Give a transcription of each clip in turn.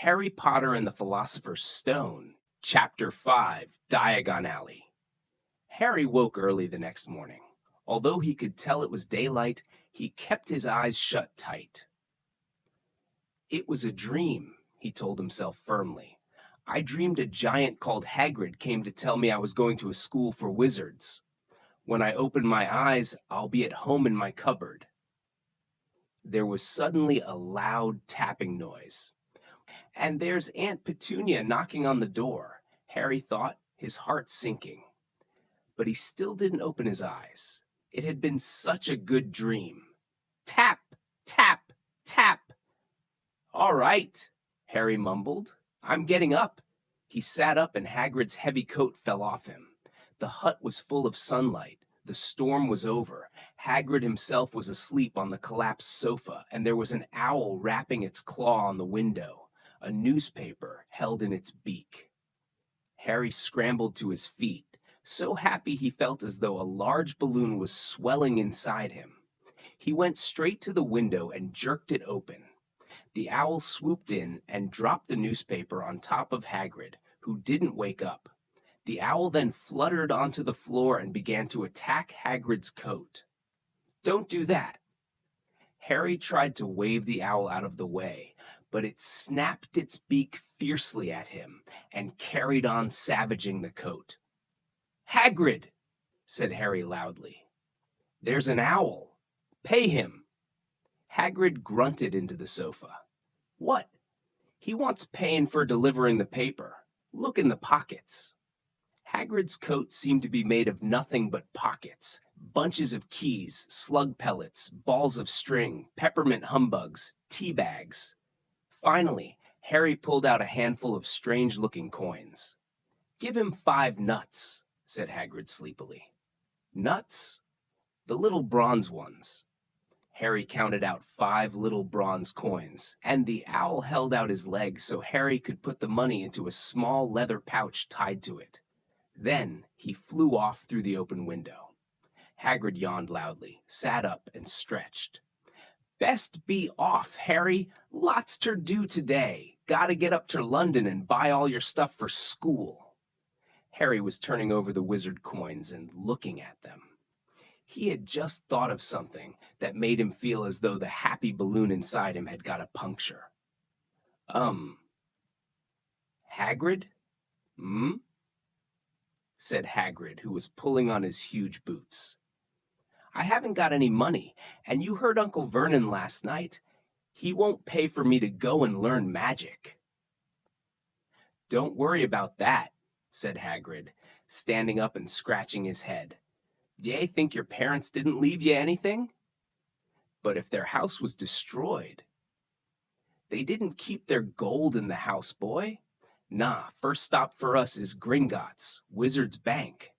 Harry Potter and the Philosopher's Stone, Chapter 5, Diagon Alley. Harry woke early the next morning. Although he could tell it was daylight, he kept his eyes shut tight. It was a dream, he told himself firmly. I dreamed a giant called Hagrid came to tell me I was going to a school for wizards. When I open my eyes, I'll be at home in my cupboard. There was suddenly a loud tapping noise. And there's Aunt Petunia knocking on the door, Harry thought, his heart sinking. But he still didn't open his eyes. It had been such a good dream. Tap, tap, tap. All right, Harry mumbled. I'm getting up. He sat up and Hagrid's heavy coat fell off him. The hut was full of sunlight. The storm was over. Hagrid himself was asleep on the collapsed sofa, and there was an owl rapping its claw on the window, a newspaper held in its beak. Harry scrambled to his feet, so happy he felt as though a large balloon was swelling inside him. He went straight to the window and jerked it open. The owl swooped in and dropped the newspaper on top of Hagrid, who didn't wake up. The owl then fluttered onto the floor and began to attack Hagrid's coat. Don't do that. Harry tried to wave the owl out of the way, but it snapped its beak fiercely at him and carried on savaging the coat. Hagrid, said Harry loudly. There's an owl. Pay him. Hagrid grunted into the sofa. What? He wants paying for delivering the paper. Look in the pockets. Hagrid's coat seemed to be made of nothing but pockets, bunches of keys, slug pellets, balls of string, peppermint humbugs, tea bags. Finally, Harry pulled out a handful of strange-looking coins. Give him 5 nuts, said Hagrid sleepily. Nuts? The little bronze ones. Harry counted out 5 little bronze coins, and the owl held out his leg so Harry could put the money into a small leather pouch tied to it. Then he flew off through the open window. Hagrid yawned loudly, sat up, and stretched. Best be off, Harry. Lots ter do today. Gotta get up to London and buy all your stuff for school. Harry was turning over the wizard coins and looking at them. He had just thought of something that made him feel as though the happy balloon inside him had got a puncture. Hagrid? Said Hagrid, who was pulling on his huge boots. I haven't got any money, and you heard Uncle Vernon last night. He won't pay for me to go and learn magic. Don't worry about that, said Hagrid, standing up and scratching his head. D'ye think your parents didn't leave ye anything? But if their house was destroyed, they didn't keep their gold in the house, boy. Nah, first stop for us is Gringotts, Wizard's Bank.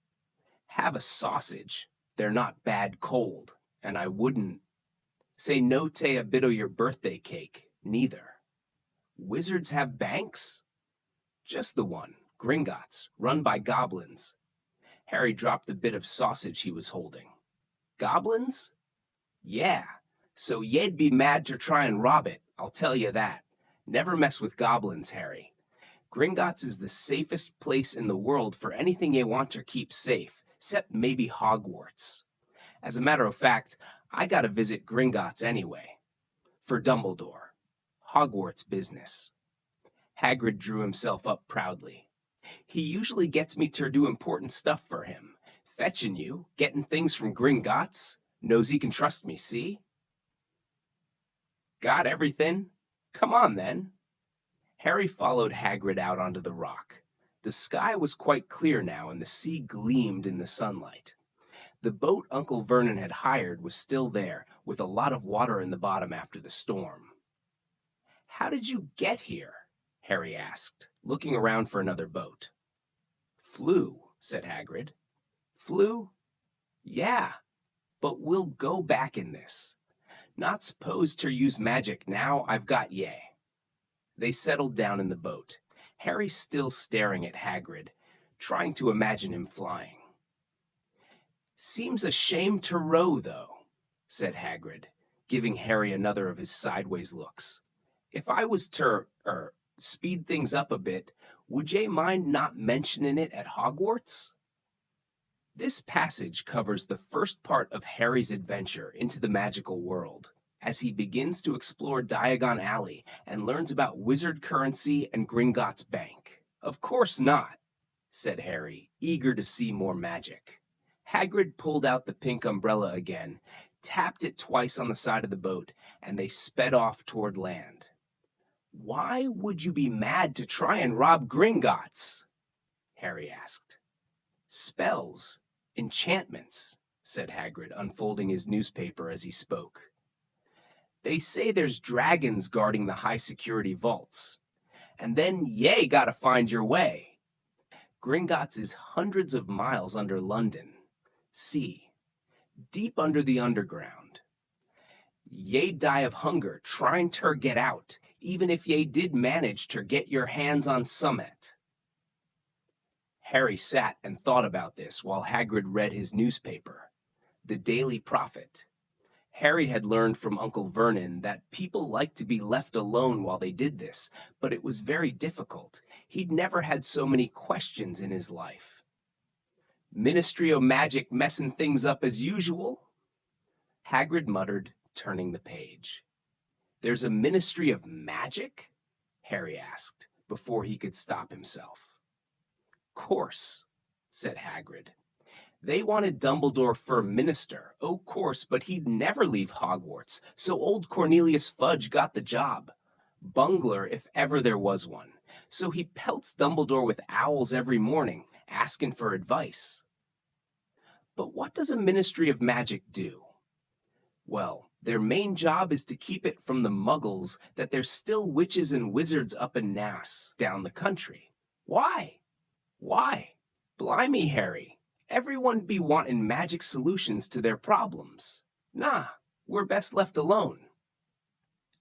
Have a sausage. They're not bad cold, and I wouldn't say no to a bit o' your birthday cake, neither. Wizards have banks? Just the one, Gringotts, run by goblins. Harry dropped the bit of sausage he was holding. Goblins? Yeah, so ye'd be mad to try and rob it, I'll tell you that. Never mess with goblins, Harry. Gringotts is the safest place in the world for anything ye want to keep safe, except maybe Hogwarts. As a matter of fact, I gotta visit Gringotts anyway. For Dumbledore. Hogwarts business. Hagrid drew himself up proudly. He usually gets me to do important stuff for him. Fetching you, getting things from Gringotts. Knows he can trust me, see? Got everything? Come on, then. Harry followed Hagrid out onto the rock. The sky was quite clear now, and the sea gleamed in the sunlight. The boat Uncle Vernon had hired was still there, with a lot of water in the bottom after the storm. How did you get here? Harry asked, looking around for another boat. Flew, said Hagrid. Flew? Yeah, but we'll go back in this. Not supposed to use magic now I've got ye. They settled down in the boat, Harry still staring at Hagrid, trying to imagine him flying. Seems a shame to row, though, said Hagrid, giving Harry another of his sideways looks. If I was to, speed things up a bit, would ye mind not mentioning it at Hogwarts? This passage covers the first part of Harry's adventure into the magical world, as he begins to explore Diagon Alley and learns about wizard currency and Gringotts Bank. Of course not, said Harry, eager to see more magic. Hagrid pulled out the pink umbrella again, tapped it twice on the side of the boat, and they sped off toward land. Why would you be mad to try and rob Gringotts? Harry asked. Spells, enchantments, said Hagrid, unfolding his newspaper as he spoke. They say there's dragons guarding the high-security vaults. And then ye gotta find your way. Gringotts is hundreds of miles under London. See, deep under the underground. Ye die of hunger trying to get out, even if ye did manage to get your hands on summit. Harry sat and thought about this while Hagrid read his newspaper, The Daily Prophet. Harry had learned from Uncle Vernon that people liked to be left alone while they did this, but it was very difficult. He'd never had so many questions in his life. Ministry o' Magic messing things up as usual? Hagrid muttered, turning the page. There's a Ministry of Magic? Harry asked, before he could stop himself. Course, said Hagrid. They wanted Dumbledore for minister, o' course, but he'd never leave Hogwarts, so old Cornelius Fudge got the job. Bungler, if ever there was one. So he pelts Dumbledore with owls every morning, asking for advice. But what does a Ministry of Magic do? Well, their main job is to keep it from the muggles that there's still witches and wizards up in Nass, down the country. Why? Why? Blimey, Harry. Everyone be wanting magic solutions to their problems. Nah, we're best left alone.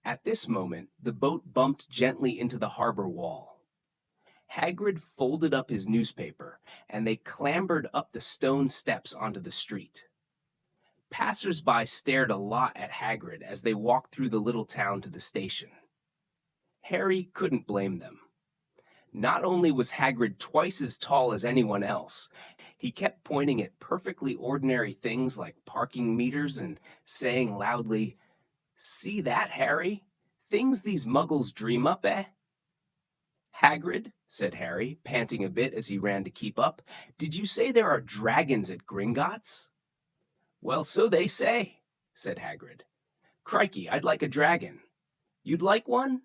At this moment, the boat bumped gently into the harbor wall. Hagrid folded up his newspaper, and they clambered up the stone steps onto the street. Passers-by stared a lot at Hagrid as they walked through the little town to the station. Harry couldn't blame them. Not only was Hagrid twice as tall as anyone else, he kept pointing at perfectly ordinary things like parking meters and saying loudly, "See that, Harry? Things these muggles dream up, eh?" Hagrid, said Harry, panting a bit as he ran to keep up, did you say there are dragons at Gringotts? Well, so they say, said Hagrid. Crikey, I'd like a dragon. You'd like one?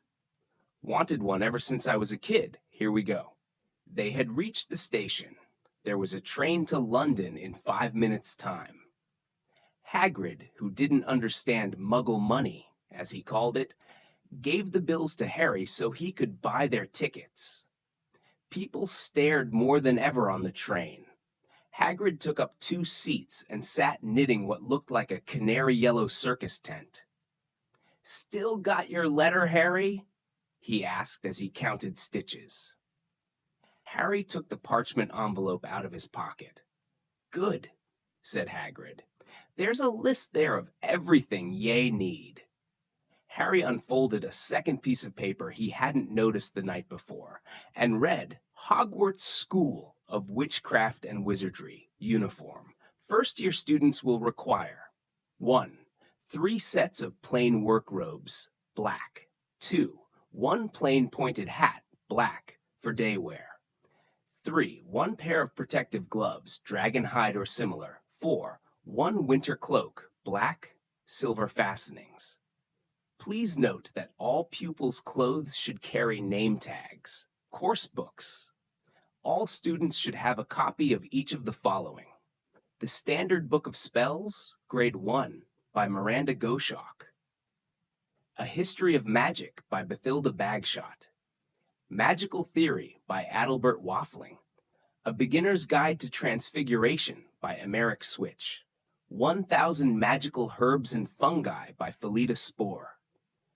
Wanted one ever since I was a kid. Here we go. They had reached the station. There was a train to London in 5 minutes' time. Hagrid, who didn't understand muggle money, as he called it, gave the bills to Harry so he could buy their tickets. People stared more than ever on the train. Hagrid took up 2 seats and sat knitting what looked like a canary yellow circus tent. Still got your letter, Harry? He asked as he counted stitches. Harry took the parchment envelope out of his pocket. Good, said Hagrid. There's a list there of everything ye need. Harry unfolded a second piece of paper he hadn't noticed the night before and read Hogwarts School of Witchcraft and Wizardry, uniform. First-year students will require 1. 3 sets of plain work robes, black. 2. 1 plain pointed hat, black, for day wear. 3. 1 pair of protective gloves, dragon hide or similar. 4. 1 winter cloak, black, silver fastenings. Please note that all pupils' clothes should carry name tags. Course books. All students should have a copy of each of the following. The Standard Book of Spells, Grade 1, by Miranda Goshawk. A History of Magic by Bathilda Bagshot. Magical Theory by Adalbert Waffling. A Beginner's Guide to Transfiguration by Emeric Switch. 1000 Magical Herbs and Fungi by Felita Spore.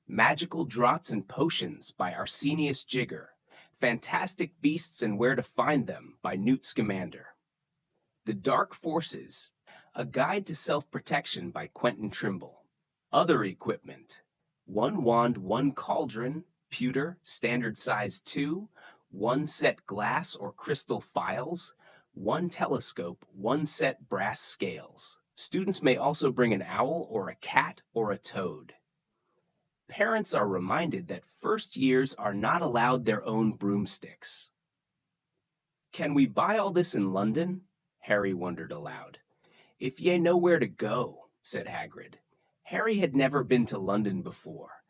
Magical Draughts and Potions by Arsenius Jigger. Fantastic Beasts and Where to Find Them by Newt Scamander. The Dark Forces, A Guide to Self-Protection by Quentin Trimble. Other equipment, 1 wand, 1 cauldron, pewter, standard size 2, 1 set glass or crystal phials, 1 telescope, 1 set brass scales. Students may also bring an owl or a cat or a toad. Parents are reminded that first years are not allowed their own broomsticks. "Can we buy all this in London?" Harry wondered aloud. "If ye know where to go," said Hagrid. Harry had never been to London before.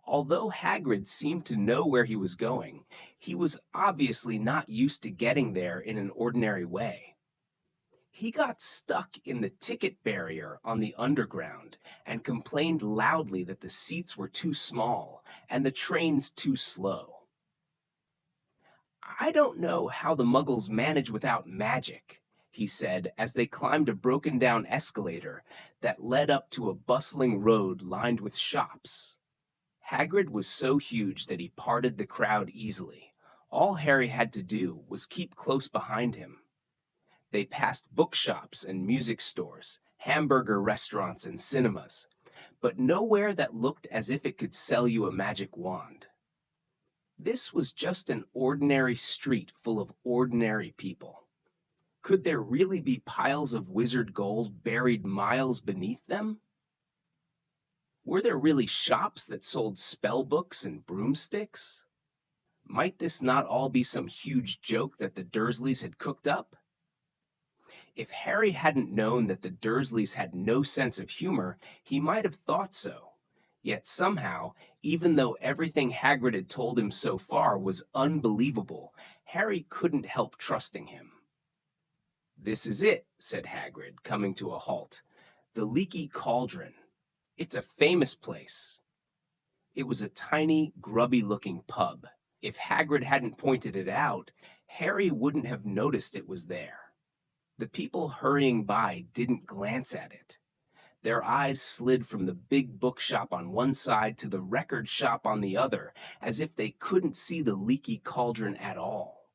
Although Hagrid seemed to know where he was going, he was obviously not used to getting there in an ordinary way. He got stuck in the ticket barrier on the Underground and complained loudly that the seats were too small and the trains too slow. "I don't know how the Muggles manage without magic," he said as they climbed a broken-down escalator that led up to a bustling road lined with shops. Hagrid was so huge that he parted the crowd easily. All Harry had to do was keep close behind him. They passed bookshops and music stores, hamburger restaurants and cinemas, but nowhere that looked as if it could sell you a magic wand. This was just an ordinary street full of ordinary people. Could there really be piles of wizard gold buried miles beneath them? Were there really shops that sold spell books and broomsticks? Might this not all be some huge joke that the Dursleys had cooked up? If Harry hadn't known that the Dursleys had no sense of humor, he might have thought so. Yet somehow, even though everything Hagrid had told him so far was unbelievable, Harry couldn't help trusting him. "This is it," said Hagrid, coming to a halt. "The Leaky Cauldron. It's a famous place." It was a tiny, grubby-looking pub. If Hagrid hadn't pointed it out, Harry wouldn't have noticed it was there. The people hurrying by didn't glance at it. Their eyes slid from the big bookshop on one side to the record shop on the other, as if they couldn't see the Leaky Cauldron at all.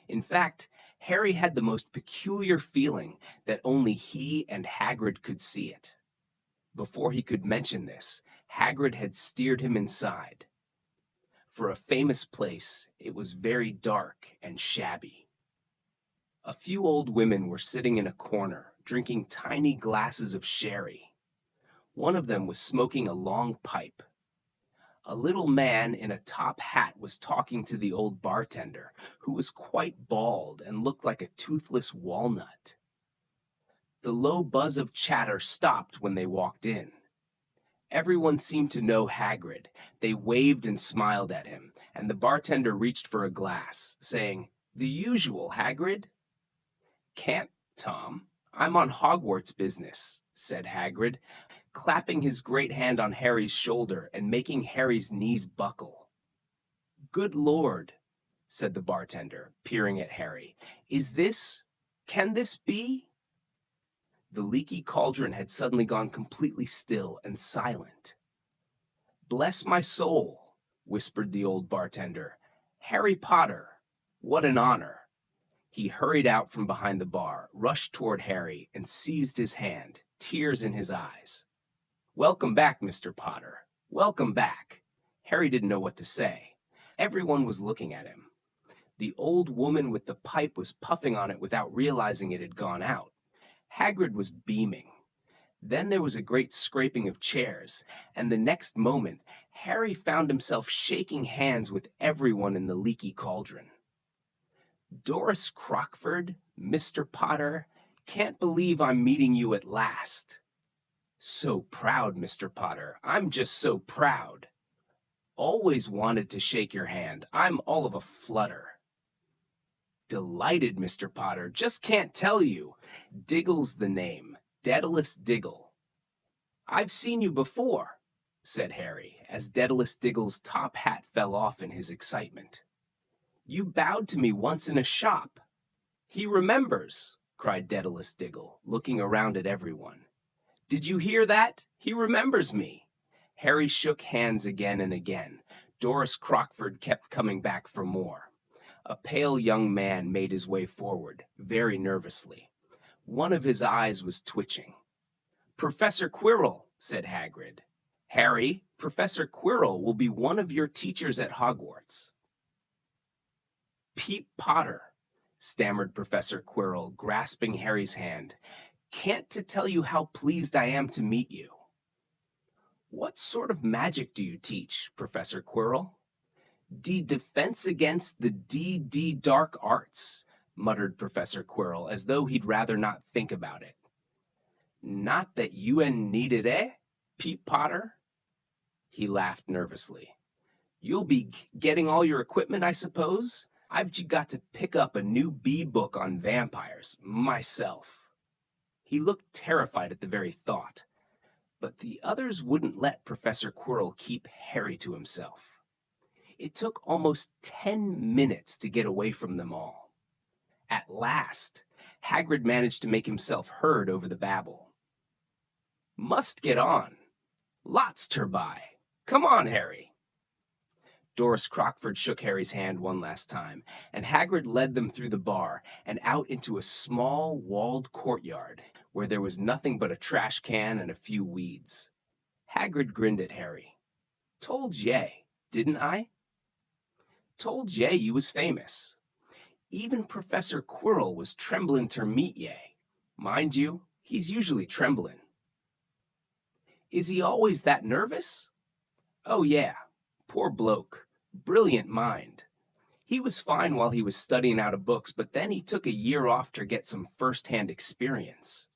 In fact, Harry had the most peculiar feeling that only he and Hagrid could see it. Before he could mention this, Hagrid had steered him inside. For a famous place, it was very dark and shabby. A few old women were sitting in a corner, drinking tiny glasses of sherry. One of them was smoking a long pipe. A little man in a top hat was talking to the old bartender, who was quite bald and looked like a toothless walnut. The low buzz of chatter stopped when they walked in. Everyone seemed to know Hagrid. They waved and smiled at him, and the bartender reached for a glass, saying, "The usual, Hagrid." "Can't, Tom. I'm on Hogwarts business," said Hagrid, clapping his great hand on Harry's shoulder and making Harry's knees buckle. "Good Lord," said the bartender, peering at Harry. Can this be?" The Leaky Cauldron had suddenly gone completely still and silent. "Bless my soul," whispered the old bartender. "Harry Potter. What an honor." He hurried out from behind the bar, rushed toward Harry, and seized his hand, tears in his eyes. "Welcome back, Mr. Potter. Welcome back." Harry didn't know what to say. Everyone was looking at him. The old woman with the pipe was puffing on it without realizing it had gone out. Hagrid was beaming. Then there was a great scraping of chairs, and the next moment, Harry found himself shaking hands with everyone in the Leaky Cauldron. "Doris Crockford, Mr. Potter, can't believe I'm meeting you at last." "So proud, Mr. Potter. I'm just so proud." "Always wanted to shake your hand. I'm all of a flutter." "Delighted, Mr. Potter. Just can't tell you. Diggle's the name. Daedalus Diggle." "I've seen you before," said Harry, as Daedalus Diggle's top hat fell off in his excitement. "You bowed to me once in a shop." "He remembers," cried Daedalus Diggle, looking around at everyone. "Did you hear that? He remembers me." Harry shook hands again and again. Doris Crockford kept coming back for more. A pale young man made his way forward, very nervously. One of his eyes was twitching. "Professor Quirrell," said Hagrid. Harry, Professor Quirrell will be one of your teachers at Hogwarts. Peep Potter, stammered Professor Quirrell, grasping Harry's hand. Can't to tell you how pleased I am to meet you. What sort of magic do you teach, Professor Quirrell? Defense against the dark arts, muttered Professor Quirrell, as though he'd rather not think about it. Not that you needed, eh, Peep Potter? He laughed nervously. You'll be getting all your equipment, I suppose? I've got to pick up a new book on vampires, myself. He looked terrified at the very thought, but the others wouldn't let Professor Quirrell keep Harry to himself. It took almost 10 minutes to get away from them all. At last, Hagrid managed to make himself heard over the babble. Must get on. Lots ter buy. Come on, Harry. Doris Crockford shook Harry's hand one last time, and Hagrid led them through the bar and out into a small, walled courtyard where there was nothing but a trash can and a few weeds. Hagrid grinned at Harry. Told ye, didn't I? Told ye you was famous. Even Professor Quirrell was tremblin' ter meet ye. Mind you, he's usually tremblin'. Is he always that nervous? Oh yeah, poor bloke, brilliant mind. He was fine while he was studying out of books, but then he took a year off to get some first-hand experience.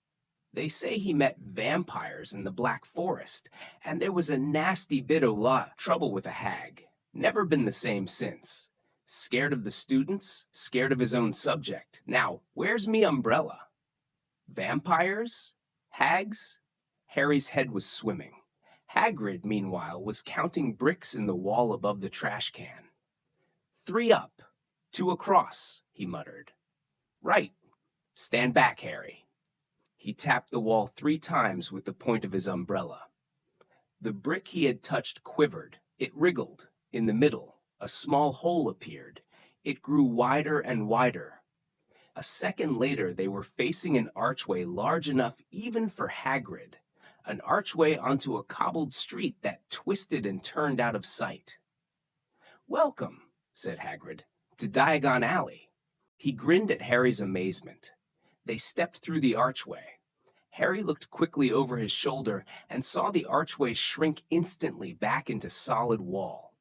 They say he met vampires in the Black Forest, and there was a nasty bit of trouble with a hag. Never been the same since. Scared of the students, scared of his own subject. Now, where's me umbrella? Vampires? Hags? Harry's head was swimming. Hagrid, meanwhile, was counting bricks in the wall above the trash can. 3 up, 2 across, he muttered. Right. Stand back, Harry. He tapped the wall 3 times with the point of his umbrella. The brick he had touched quivered. It wriggled. In the middle, a small hole appeared. It grew wider and wider. A second later, they were facing an archway large enough even for Hagrid, an archway onto a cobbled street that twisted and turned out of sight. Welcome, said Hagrid, to Diagon Alley. He grinned at Harry's amazement. They stepped through the archway. Harry looked quickly over his shoulder and saw the archway shrink instantly back into solid wall.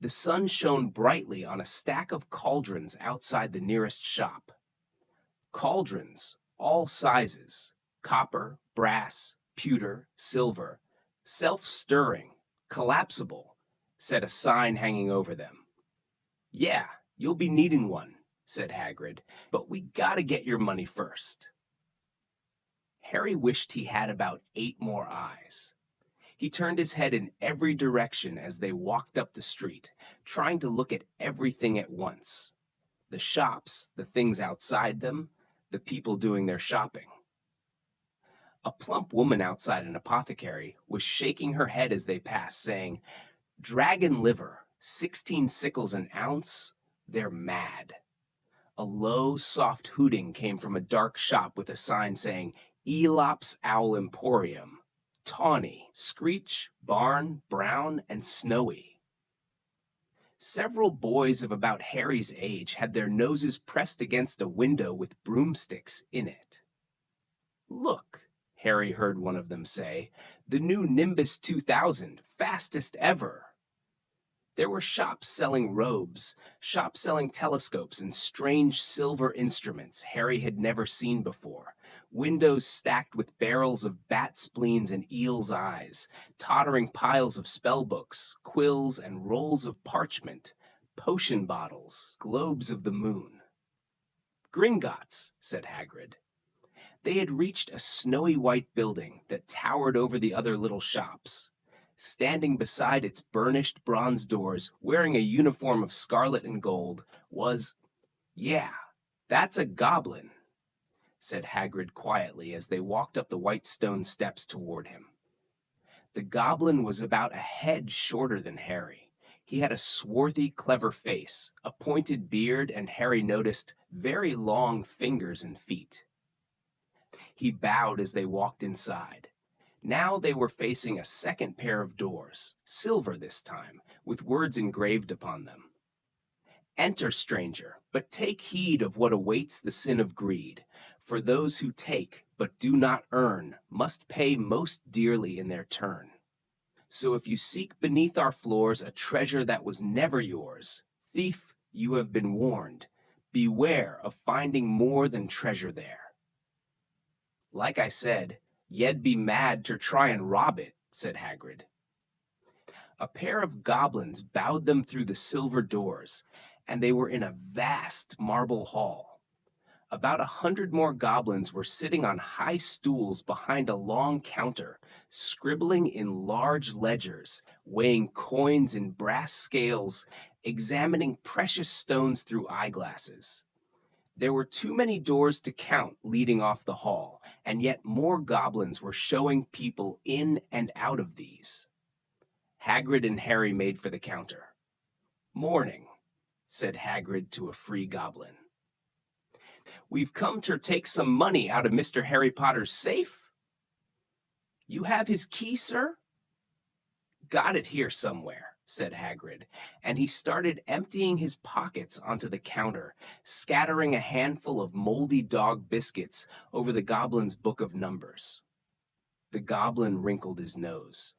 The sun shone brightly on a stack of cauldrons outside the nearest shop. Cauldrons, all sizes, copper, brass, pewter, silver, self-stirring, collapsible, said a sign hanging over them. Yeah, you'll be needing one, said Hagrid, but we gotta get your money first. Harry wished he had about 8 more eyes. He turned his head in every direction as they walked up the street, trying to look at everything at once. The shops, the things outside them, the people doing their shopping. A plump woman outside an apothecary was shaking her head as they passed, saying, Dragon liver, 16 sickles an ounce, they're mad. A low, soft hooting came from a dark shop with a sign saying, Elop's Owl Emporium. Tawny, Screech, Barn, Brown, and Snowy. Several boys of about Harry's age had their noses pressed against a window with broomsticks in it. Look, Harry heard one of them say, the new Nimbus 2000, fastest ever. There were shops selling robes, shops selling telescopes and strange silver instruments Harry had never seen before, windows stacked with barrels of bat spleens and eel's eyes, tottering piles of spellbooks, quills and rolls of parchment, potion bottles, globes of the moon. Gringotts, said Hagrid. They had reached a snowy white building that towered over the other little shops. Standing beside its burnished bronze doors, wearing a uniform of scarlet and gold, was, yeah, that's a goblin, said Hagrid quietly as they walked up the white stone steps toward him. The goblin was about a head shorter than Harry. He had a swarthy, clever face, a pointed beard, and Harry noticed very long fingers and feet. He bowed as they walked inside. Now they were facing a second pair of doors, silver this time, with words engraved upon them. Enter, stranger, but take heed of what awaits the sin of greed. For those who take, but do not earn, must pay most dearly in their turn. So if you seek beneath our floors a treasure that was never yours, thief, you have been warned. Beware of finding more than treasure there. Like I said, ye'd be mad to try and rob it, said Hagrid. A pair of goblins bowed them through the silver doors, and they were in a vast marble hall. About 100 more goblins were sitting on high stools behind a long counter, scribbling in large ledgers, weighing coins in brass scales, examining precious stones through eyeglasses. There were too many doors to count leading off the hall, and yet more goblins were showing people in and out of these. Hagrid and Harry made for the counter. "Morning," said Hagrid to a free goblin. "We've come to take some money out of Mr. Harry Potter's safe." "You have his key, sir?" "Got it here somewhere," said Hagrid, and he started emptying his pockets onto the counter, scattering a handful of moldy dog biscuits over the goblin's book of numbers. The goblin wrinkled his nose.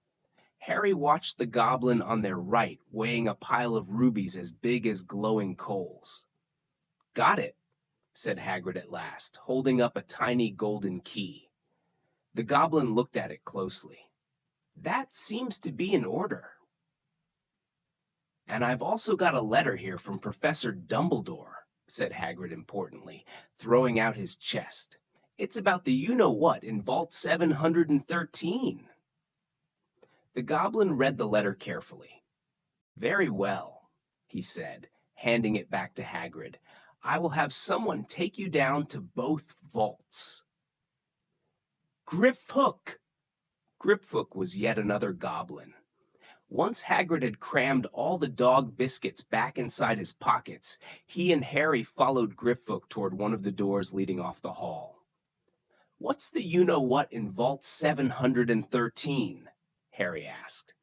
Harry watched the goblin on their right weighing a pile of rubies as big as glowing coals. "Got it," said Hagrid at last, holding up a tiny golden key. The goblin looked at it closely. "That seems to be in order. And I've also got a letter here from Professor Dumbledore," said Hagrid importantly, throwing out his chest. "It's about the you-know-what in Vault 713. The goblin read the letter carefully. "Very well," he said, handing it back to Hagrid. "I will have someone take you down to both vaults." Griphook! Griphook was yet another goblin. Once Hagrid had crammed all the dog biscuits back inside his pockets, he and Harry followed Griphook toward one of the doors leading off the hall. "What's the you-know-what in Vault 713? Harry asked.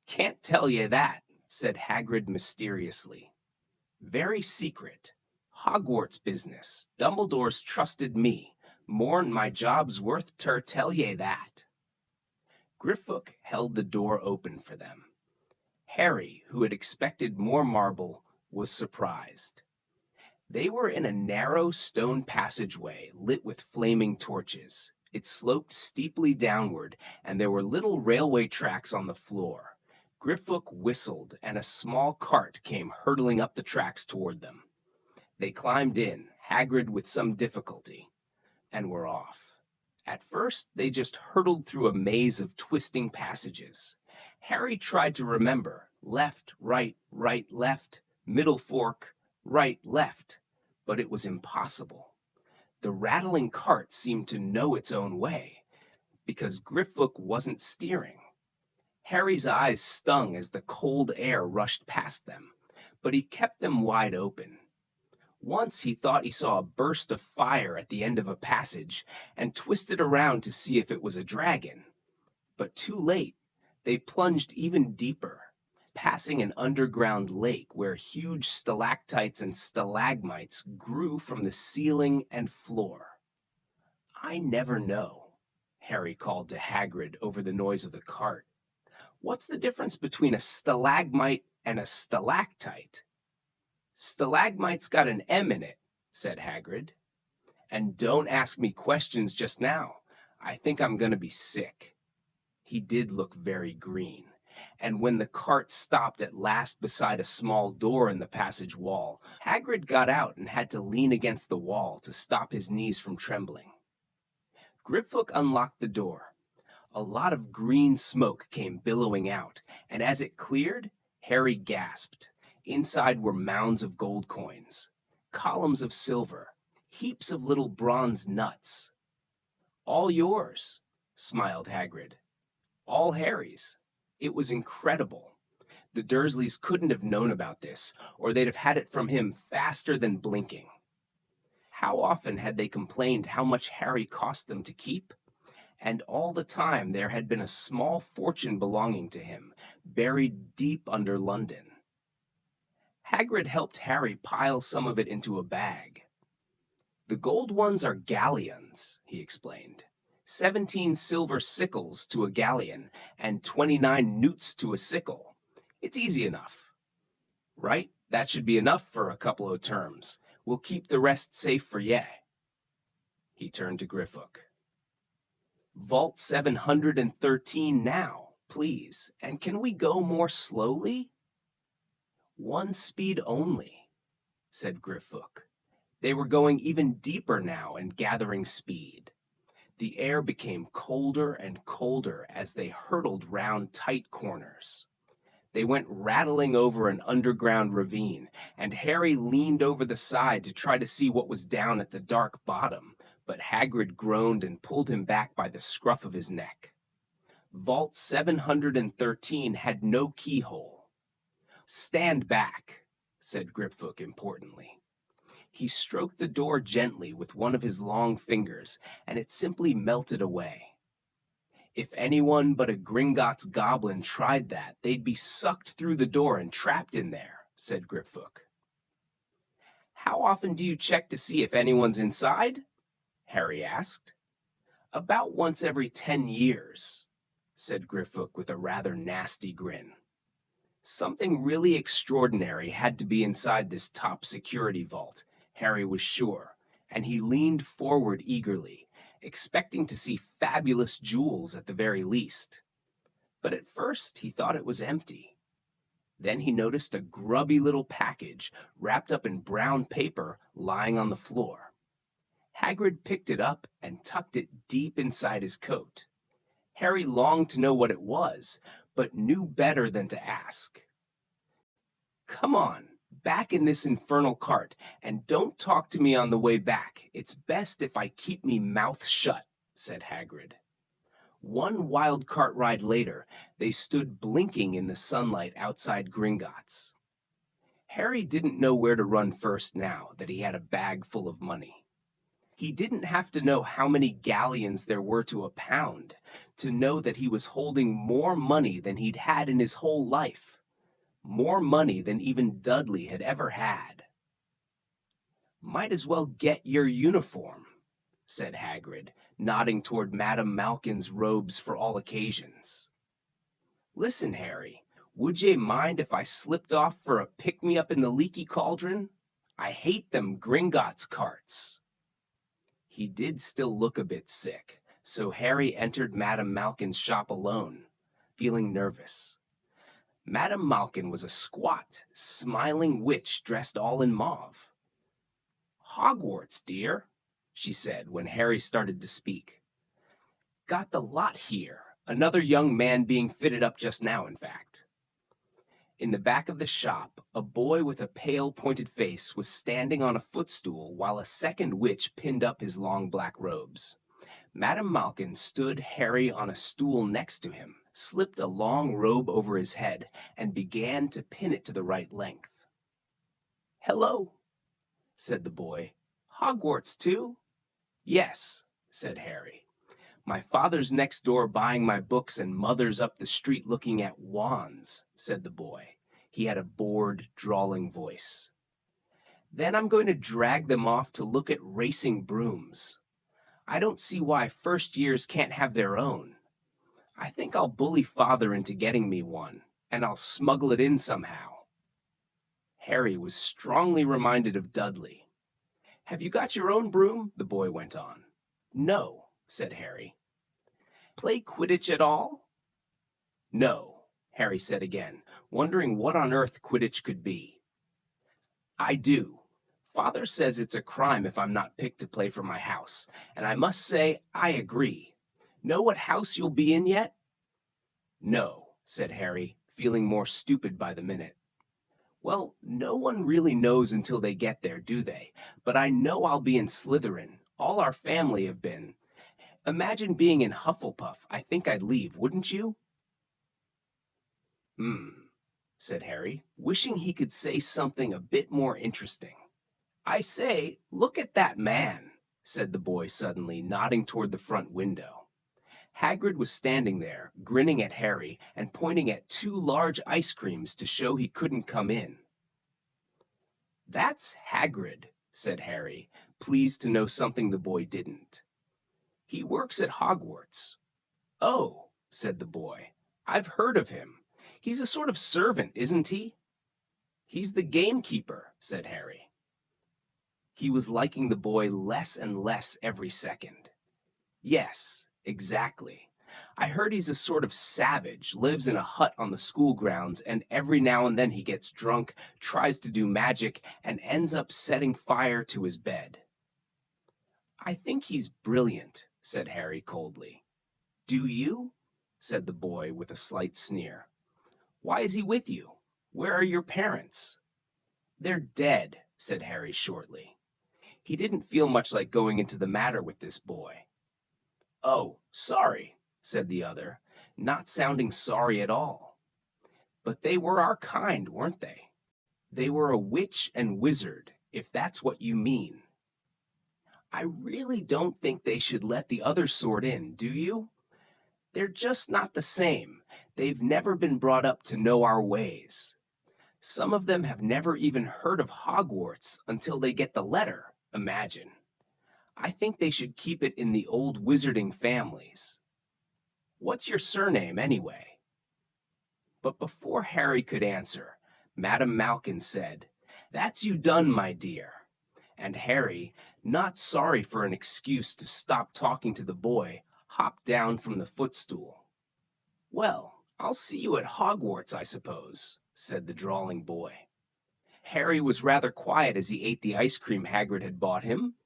"Can't tell you that," said Hagrid mysteriously. "Very secret. Hogwarts business. Dumbledore's trusted me. More'n my job's worth ter tell ye that." Griphook held the door open for them. Harry, who had expected more marble, was surprised. They were in a narrow stone passageway lit with flaming torches. It sloped steeply downward, and there were little railway tracks on the floor. Griphook whistled, and a small cart came hurtling up the tracks toward them. They climbed in, Hagrid with some difficulty, and were off. At first, they just hurtled through a maze of twisting passages. Harry tried to remember left, right, left, middle fork, right, left, but it was impossible. The rattling cart seemed to know its own way, because Griphook wasn't steering. Harry's eyes stung as the cold air rushed past them, but he kept them wide open. Once he thought he saw a burst of fire at the end of a passage and twisted around to see if it was a dragon. But too late, they plunged even deeper, passing an underground lake where huge stalactites and stalagmites grew from the ceiling and floor. "I never know," Harry called to Hagrid over the noise of the cart. "What's the difference between a stalagmite and a stalactite?" "Stalagmite's got an M in it," said Hagrid. "And don't ask me questions just now. I think I'm going to be sick." He did look very green, and when the cart stopped at last beside a small door in the passage wall, Hagrid got out and had to lean against the wall to stop his knees from trembling. Griphook unlocked the door. A lot of green smoke came billowing out, and as it cleared, Harry gasped. Inside were mounds of gold coins, columns of silver, heaps of little bronze nuts. "All yours," smiled Hagrid. "All Harry's." It was incredible. The Dursleys couldn't have known about this, or they'd have had it from him faster than blinking. How often had they complained how much Harry cost them to keep? and all the time there had been a small fortune belonging to him, buried deep under London. Hagrid helped Harry pile some of it into a bag. "The gold ones are galleons," he explained. 17 silver sickles to a galleon, and 29 newts to a sickle. It's easy enough. Right? That should be enough for a couple of terms. We'll keep the rest safe for ye." He turned to Griffook. "Vault 713 now, please, and can we go more slowly?" "One speed only," said Griffook. They were going even deeper now and gathering speed. The air became colder and colder as they hurtled round tight corners. They went rattling over an underground ravine, and Harry leaned over the side to try to see what was down at the dark bottom, but Hagrid groaned and pulled him back by the scruff of his neck. Vault 713 had no keyhole. "Stand back," said Griphook importantly. He stroked the door gently with one of his long fingers, and it simply melted away. "If anyone but a Gringotts goblin tried that, they'd be sucked through the door and trapped in there," said Griphook. "How often do you check to see if anyone's inside?" Harry asked. "About once every 10 years," said Griphook with a rather nasty grin. Something really extraordinary had to be inside this top security vault, Harry was sure, and he leaned forward eagerly, expecting to see fabulous jewels at the very least. But at first he thought it was empty. Then he noticed a grubby little package wrapped up in brown paper lying on the floor. Hagrid picked it up and tucked it deep inside his coat. Harry longed to know what it was, but knew better than to ask. "Come on, back in this infernal cart, and don't talk to me on the way back. It's best if I keep me mouth shut," said Hagrid. One wild cart ride later, they stood blinking in the sunlight outside Gringotts. Harry didn't know where to run first now that he had a bag full of money. He didn't have to know how many galleons there were to a pound to know that he was holding more money than he'd had in his whole life. More money than even Dudley had ever had. "Might as well get your uniform," said Hagrid, nodding toward Madame Malkin's robes for all occasions. "Listen, Harry, would ye mind if I slipped off for a pick-me-up in the leaky cauldron? I hate them Gringotts carts." He did still look a bit sick, so Harry entered Madame Malkin's shop alone, feeling nervous. Madame Malkin was a squat, smiling witch dressed all in mauve. "Hogwarts, dear," she said when Harry started to speak. "Got the lot here. Another young man being fitted up just now, in fact." In the back of the shop, a boy with a pale, pointed face was standing on a footstool while a second witch pinned up his long black robes. Madame Malkin stood Harry on a stool next to him, slipped a long robe over his head, and began to pin it to the right length. "Hello," said the boy. "Hogwarts, too?" "Yes," said Harry. "My father's next door buying my books and mother's up the street looking at wands," said the boy. He had a bored, drawling voice. "Then I'm going to drag them off to look at racing brooms. I don't see why first years can't have their own. I think I'll bully father into getting me one, and I'll smuggle it in somehow." Harry was strongly reminded of Dudley. "Have you got your own broom?" the boy went on. "No," said Harry. "Play Quidditch at all?" "No," Harry said again, wondering what on earth Quidditch could be. "I do. Father says it's a crime if I'm not picked to play for my house, and I must say I agree. Know what house you'll be in yet?" "No," said Harry, feeling more stupid by the minute. "Well, no one really knows until they get there, do they? But I know I'll be in Slytherin. All our family have been. Imagine being in Hufflepuff. I think I'd leave, wouldn't you?" Said Harry, wishing he could say something a bit more interesting. "I say, look at that man," said the boy suddenly, nodding toward the front window. Hagrid was standing there, grinning at Harry and pointing at two large ice creams to show he couldn't come in. "That's Hagrid," said Harry, pleased to know something the boy didn't. "He works at Hogwarts." "Oh," said the boy, "I've heard of him. He's a sort of servant, isn't he?" "He's the gamekeeper," said Harry. He was liking the boy less and less every second. "Yes, exactly. I heard he's a sort of savage, lives in a hut on the school grounds, and every now and then he gets drunk, tries to do magic, and ends up setting fire to his bed." "I think he's brilliant," said Harry coldly. "Do you?" said the boy with a slight sneer. "Why is he with you? Where are your parents?" "They're dead," said Harry shortly. He didn't feel much like going into the matter with this boy. "Oh, sorry," said the other, not sounding sorry at all. "But they were our kind, weren't they? They were a witch and wizard, if that's what you mean." "I really don't think they should let the other sort in, do you? They're just not the same. They've never been brought up to know our ways. Some of them have never even heard of Hogwarts until they get the letter, imagine. I think they should keep it in the old wizarding families. What's your surname, anyway?" But before Harry could answer, Madame Malkin said, "That's you done, my dear." And Harry, not sorry for an excuse to stop talking to the boy, hopped down from the footstool. "Well, I'll see you at Hogwarts, I suppose," said the drawling boy. Harry was rather quiet as he ate the ice cream Hagrid had bought him,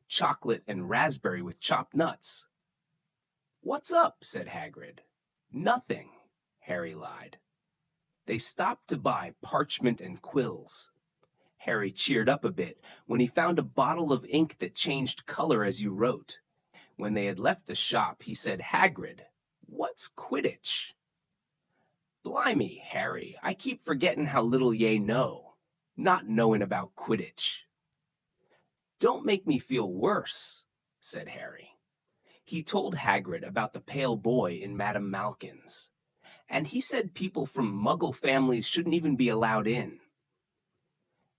chocolate and raspberry with chopped nuts. "What's up?" said Hagrid. "Nothing," Harry lied. They stopped to buy parchment and quills. Harry cheered up a bit when he found a bottle of ink that changed color as you wrote. When they had left the shop, he said, "Hagrid, what's Quidditch?" "Blimey, Harry, I keep forgetting how little ye know, not knowing about Quidditch." "Don't make me feel worse," said Harry. He told Hagrid about the pale boy in Madame Malkin's, and he said people from Muggle families shouldn't even be allowed in.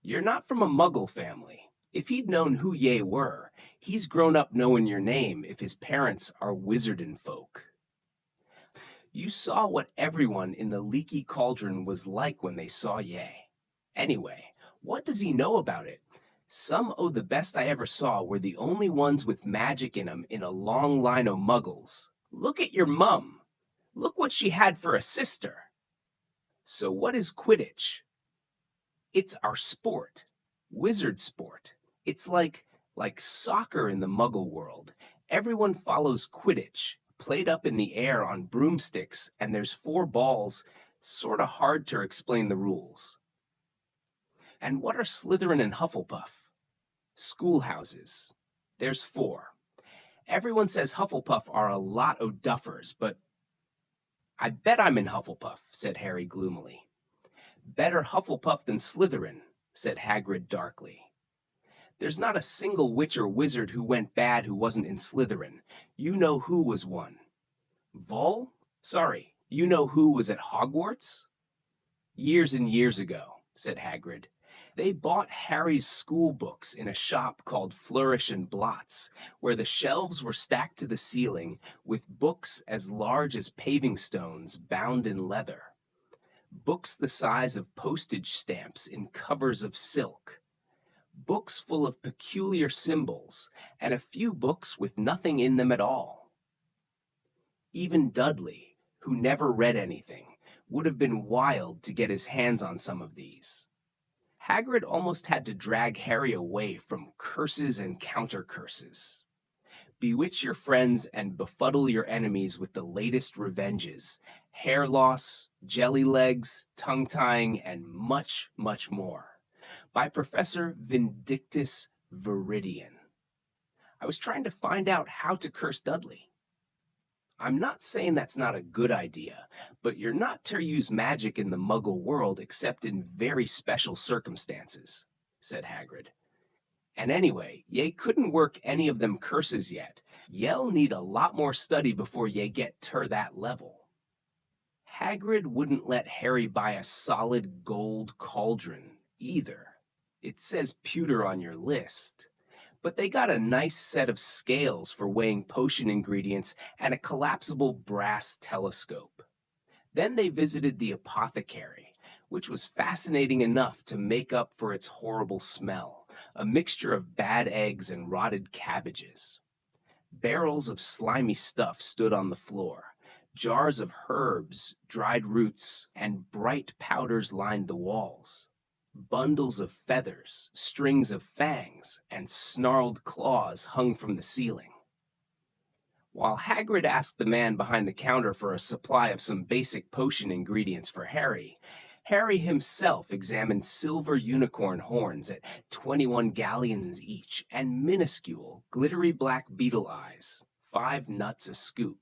"You're not from a Muggle family. If he'd known who ye were, he's grown up knowing your name if his parents are wizardin' folk. You saw what everyone in the Leaky Cauldron was like when they saw ye. Anyway, what does he know about it? Some o' the best I ever saw were the only ones with magic in 'em in a long line o' muggles. Look at your mum. Look what she had for a sister. So what is Quidditch? It's our sport. Wizard sport. It's like soccer in the Muggle world. Everyone follows Quidditch, played up in the air on broomsticks, and there's 4 balls, sorta hard to explain the rules." "And what are Slytherin and Hufflepuff?" "Schoolhouses. There's 4. Everyone says Hufflepuff are a lot o' duffers, but—" "I bet I'm in Hufflepuff," said Harry gloomily. "Better Hufflepuff than Slytherin," said Hagrid darkly. "There's not a single witch or wizard who went bad who wasn't in Slytherin. You know who was one." Sorry, you know who was at Hogwarts?" "Years and years ago," said Hagrid. "They bought Harry's school books in a shop called Flourish and Blots, where the shelves were stacked to the ceiling with books as large as paving stones bound in leather. Books the size of postage stamps in covers of silk. Books full of peculiar symbols, and a few books with nothing in them at all. Even Dudley, who never read anything, would have been wild to get his hands on some of these. Hagrid almost had to drag Harry away from curses and counter-curses. Bewitch your friends and befuddle your enemies with the latest revenges, hair loss, jelly legs, tongue-tying, and much, much more. By Professor Vindictus Viridian. I was trying to find out how to curse Dudley. I'm not saying that's not a good idea, but you're not to use magic in the Muggle world except in very special circumstances," said Hagrid. And anyway, ye couldn't work any of them curses yet. Ye'll need a lot more study before ye get ter that level. Hagrid wouldn't let Harry buy a solid gold cauldron either. It says pewter on your list. But they got a nice set of scales for weighing potion ingredients and a collapsible brass telescope. Then they visited the apothecary, which was fascinating enough to make up for its horrible smell, a mixture of bad eggs and rotted cabbages. Barrels of slimy stuff stood on the floor. Jars of herbs, dried roots, and bright powders lined the walls. Bundles of feathers, strings of fangs, and snarled claws hung from the ceiling. While Hagrid asked the man behind the counter for a supply of some basic potion ingredients for Harry, Harry himself examined silver unicorn horns at 21 galleons each and minuscule, glittery black beetle eyes, 5 nuts a scoop.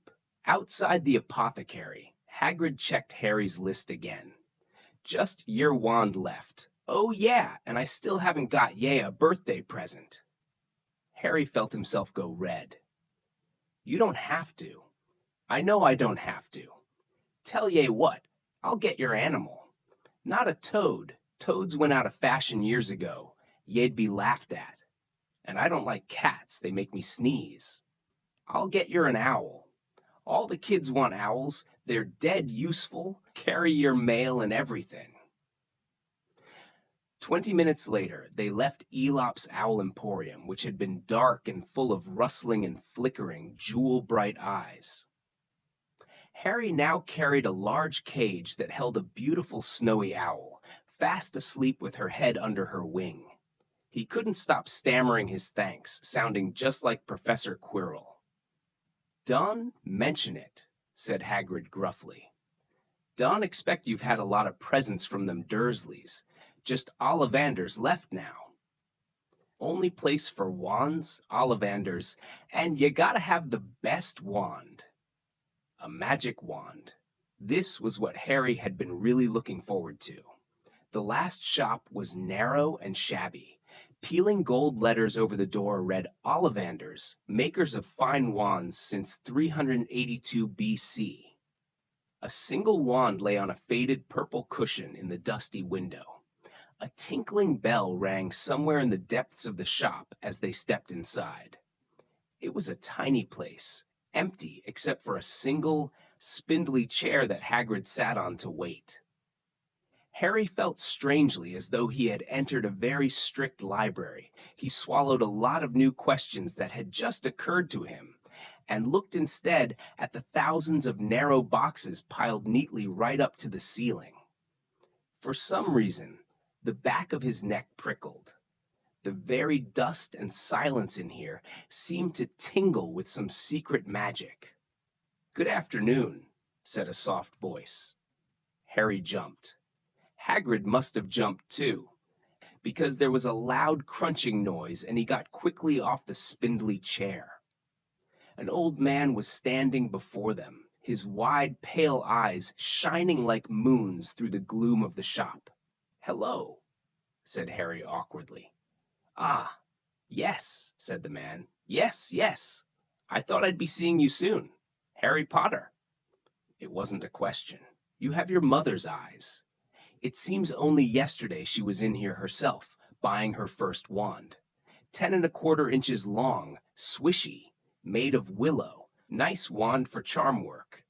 Outside the apothecary, Hagrid checked Harry's list again. Just your wand left. Oh yeah, and I still haven't got ye a birthday present. Harry felt himself go red. You don't have to. I know I don't have to. Tell ye what, I'll get your animal. Not a toad. Toads went out of fashion years ago. Ye'd be laughed at. And I don't like cats, they make me sneeze. I'll get you an owl. All the kids want owls. They're dead useful, carry your mail and everything. 20 minutes later, they left Elop's Owl Emporium, which had been dark and full of rustling and flickering, jewel-bright eyes. Harry now carried a large cage that held a beautiful snowy owl, fast asleep with her head under her wing. He couldn't stop stammering his thanks, sounding just like Professor Quirrell. "Don't mention it," said Hagrid gruffly. "Don't expect you've had a lot of presents from them Dursleys. Just Ollivanders left now. Only place for wands, Ollivanders, and you gotta have the best wand. A magic wand." This was what Harry had been really looking forward to. The last shop was narrow and shabby. Peeling gold letters over the door read Ollivanders, makers of fine wands since 382 BC. A single wand lay on a faded purple cushion in the dusty window. A tinkling bell rang somewhere in the depths of the shop as they stepped inside. It was a tiny place, empty except for a single, spindly chair that Hagrid sat on to wait. Harry felt strangely as though he had entered a very strict library. He swallowed a lot of new questions that had just occurred to him, and looked instead at the thousands of narrow boxes piled neatly right up to the ceiling. For some reason, the back of his neck prickled. The very dust and silence in here seemed to tingle with some secret magic. "Good afternoon," said a soft voice. Harry jumped. Hagrid must have jumped too, because there was a loud crunching noise and he got quickly off the spindly chair. An old man was standing before them, his wide, pale eyes shining like moons through the gloom of the shop. "Hello," said Harry awkwardly. "Ah, yes," said the man. Yes. I thought I'd be seeing you soon. Harry Potter." It wasn't a question. "You have your mother's eyes. It seems only yesterday she was in here herself, buying her first wand. 10¼ inches long, swishy, made of willow. Nice wand for charm work."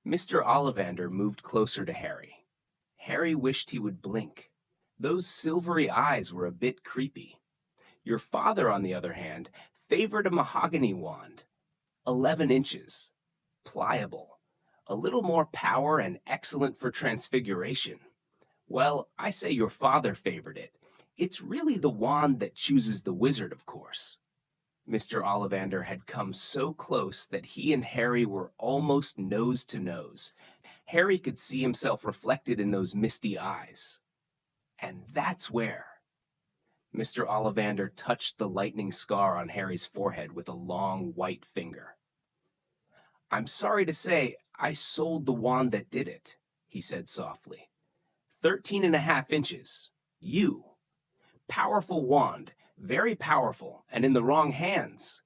Mr. Ollivander moved closer to Harry. Harry wished he would blink. Those silvery eyes were a bit creepy. Your father, on the other hand, favored a mahogany wand, 11 inches, pliable, a little more power and excellent for transfiguration. Well, I say your father favored it. It's really the wand that chooses the wizard, of course. Mr. Ollivander had come so close that he and Harry were almost nose to nose. Harry could see himself reflected in those misty eyes. And that's where. Mr. Ollivander touched the lightning scar on Harry's forehead with a long white finger. "I'm sorry to say I sold the wand that did it," he said softly. 13½ inches. You. Powerful wand, Very powerful, and in the wrong hands.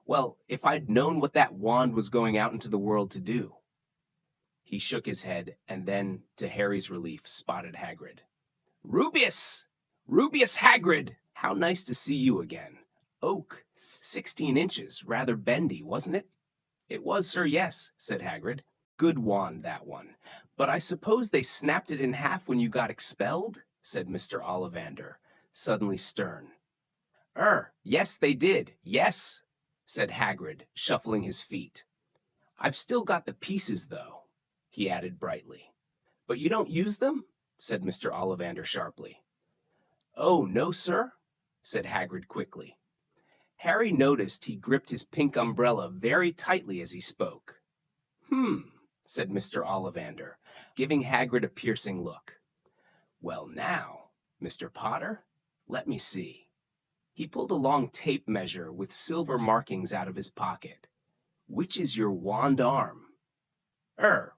Well, if I'd known what that wand was going out into the world to do. He shook his head, and then, to Harry's relief, spotted Hagrid. Rubeus! Rubeus Hagrid! How nice to see you again. Oak, 16 inches, rather bendy, wasn't it? It was, sir, yes, said Hagrid. Good wand, that one. But I suppose they snapped it in half when you got expelled? Said Mr. Ollivander, suddenly stern. Yes, they did, yes, said Hagrid, shuffling his feet. I've still got the pieces, though, he added brightly. But you don't use them? Said Mr. Ollivander sharply. Oh, no, sir, said Hagrid quickly. Harry noticed he gripped his pink umbrella very tightly as he spoke. Said Mr. Ollivander, giving Hagrid a piercing look. Well now, Mr. Potter, let me see. He pulled a long tape measure with silver markings out of his pocket. Which is your wand arm?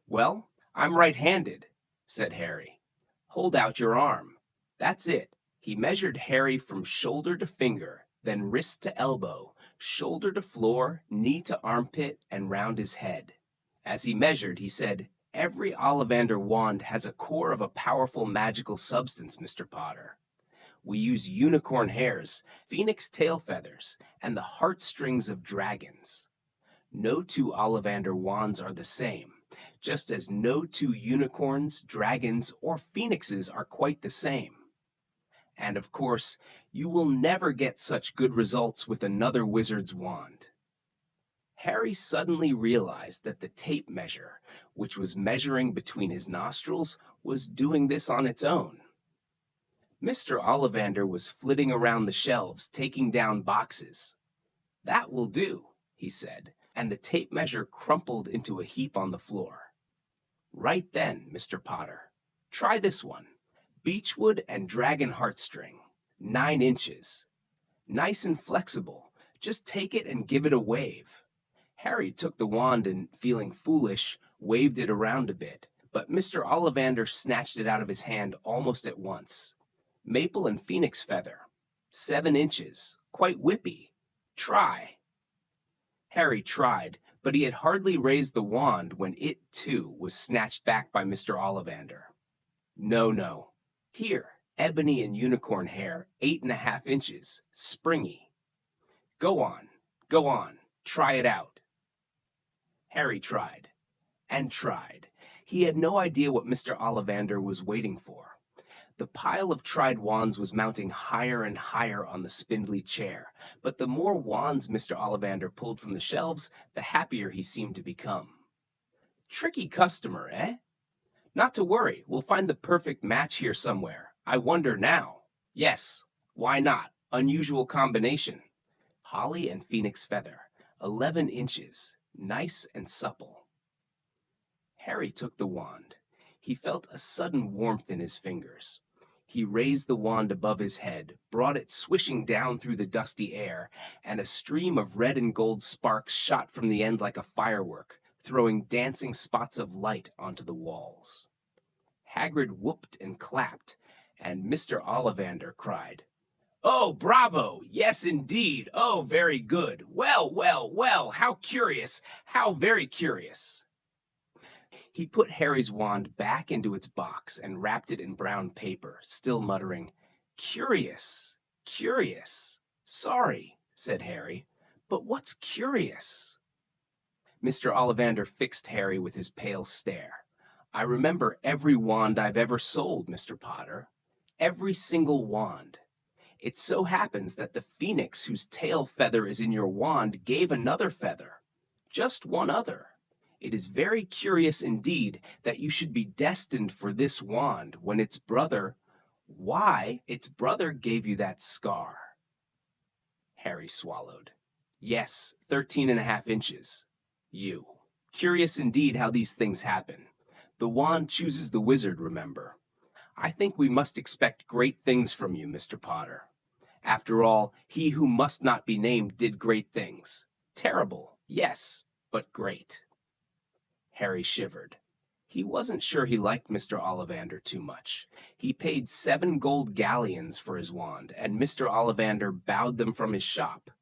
Well, I'm right-handed, said Harry. Hold out your arm. That's it. He measured Harry from shoulder to finger, then wrist to elbow, shoulder to floor, knee to armpit, and round his head. As he measured, he said, Every Ollivander wand has a core of a powerful magical substance, Mr. Potter. We use unicorn hairs, phoenix tail feathers, and the heartstrings of dragons. No two Ollivander wands are the same, just as no two unicorns, dragons, or phoenixes are quite the same. And of course, you will never get such good results with another wizard's wand. Harry suddenly realized that the tape measure, which was measuring between his nostrils, was doing this on its own. Mr. Ollivander was flitting around the shelves, taking down boxes. That will do, he said, and the tape measure crumpled into a heap on the floor. Right then, Mr. Potter. Try this one. Beechwood and dragon heartstring, 9 inches. Nice and flexible. Just take it and give it a wave. Harry took the wand and, feeling foolish, waved it around a bit, but Mr. Ollivander snatched it out of his hand almost at once. Maple and phoenix feather, 7 inches, quite whippy. Try. Harry tried, but he had hardly raised the wand when it, too, was snatched back by Mr. Ollivander. No. Here, ebony and unicorn hair, 8.5 inches, springy. Go on, try it out. Harry tried, and tried. He had no idea what Mr. Ollivander was waiting for. The pile of tried wands was mounting higher and higher on the spindly chair, but the more wands Mr. Ollivander pulled from the shelves, the happier he seemed to become. Tricky customer, eh? Not to worry, we'll find the perfect match here somewhere. I wonder now. Yes, why not? Unusual combination. Holly and phoenix feather, 11 inches, nice and supple. Harry took the wand. He felt a sudden warmth in his fingers. He raised the wand above his head, brought it swishing down through the dusty air, and a stream of red and gold sparks shot from the end like a firework, throwing dancing spots of light onto the walls. Hagrid whooped and clapped, and Mr. Ollivander cried, Oh, bravo! Yes, indeed! Oh, very good! Well! How curious! How very curious! He put Harry's wand back into its box and wrapped it in brown paper, still muttering, Curious! Sorry, said Harry, but what's curious? Mr. Ollivander fixed Harry with his pale stare. I remember every wand I've ever sold, Mr. Potter. Every single wand. It so happens that the phoenix whose tail feather is in your wand gave another feather. Just one other. It is very curious indeed that you should be destined for this wand when its brother... Why, its brother gave you that scar. Harry swallowed. Yes, 13.5 inches. You. Curious indeed how these things happen. The wand chooses the wizard, remember. I think we must expect great things from you, Mr. Potter. After all, he who must not be named did great things. Terrible, yes, but great. Harry shivered. He wasn't sure he liked Mr. Ollivander too much. He paid 7 gold galleons for his wand, and Mr. Ollivander bowed them from his shop.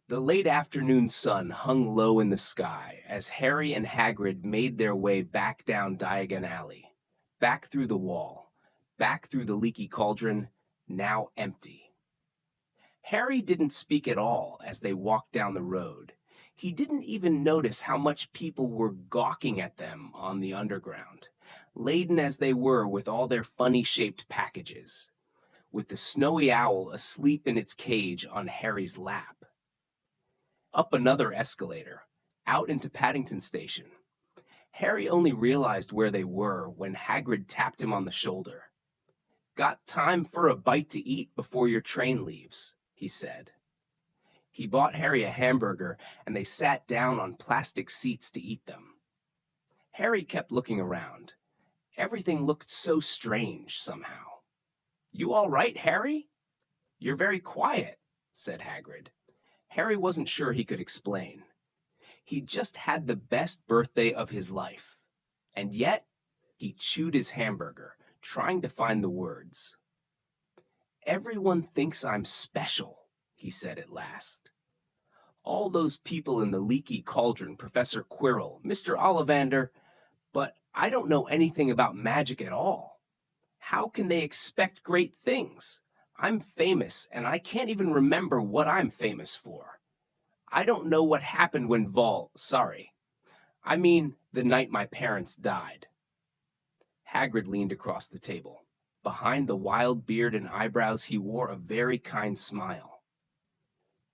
The late afternoon sun hung low in the sky as Harry and Hagrid made their way back down Diagon Alley, back through the wall, back through the leaky cauldron, now empty. Harry didn't speak at all as they walked down the road. He didn't even notice how much people were gawking at them on the underground, laden as they were with all their funny-shaped packages, with the snowy owl asleep in its cage on Harry's lap. Up another escalator, out into Paddington Station. Harry only realized where they were when Hagrid tapped him on the shoulder. "Got time for a bite to eat before your train leaves," he said. He bought Harry a hamburger, and they sat down on plastic seats to eat them. Harry kept looking around. Everything looked so strange somehow. "You all right, Harry?" "You're very quiet," said Hagrid. Harry wasn't sure he could explain. He'd just had the best birthday of his life. And yet, he chewed his hamburger, trying to find the words. "Everyone thinks I'm special," he said at last. "All those people in the leaky cauldron, Professor Quirrell, Mr. Ollivander, but I don't know anything about magic at all. How can they expect great things? I'm famous, and I can't even remember what I'm famous for. I don't know what happened when I mean, the night my parents died." Hagrid leaned across the table. Behind the wild beard and eyebrows, he wore a very kind smile.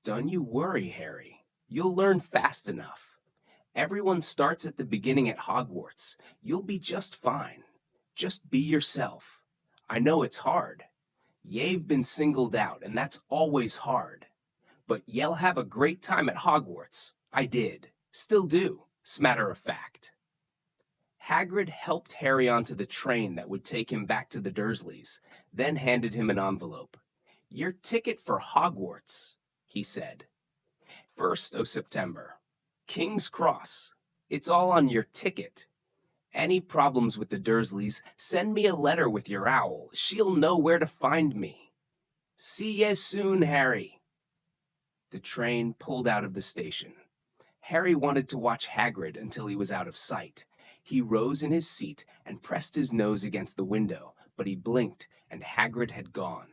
"Don't you worry, Harry. You'll learn fast enough. Everyone starts at the beginning at Hogwarts. You'll be just fine. Just be yourself. I know it's hard. You've been singled out, and that's always hard. But you'll have a great time at Hogwarts. I did. Still do, as a matter of fact." Hagrid helped Harry onto the train that would take him back to the Dursleys, then handed him an envelope. "Your ticket for Hogwarts," he said. "1st of September. King's Cross. It's all on your ticket. Any problems with the Dursleys, send me a letter with your owl. She'll know where to find me. See ye soon, Harry." The train pulled out of the station. Harry wanted to watch Hagrid until he was out of sight. He rose in his seat and pressed his nose against the window, but he blinked and Hagrid had gone.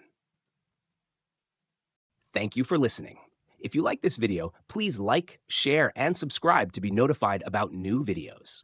Thank you for listening. If you like this video, please like, share, and subscribe to be notified about new videos.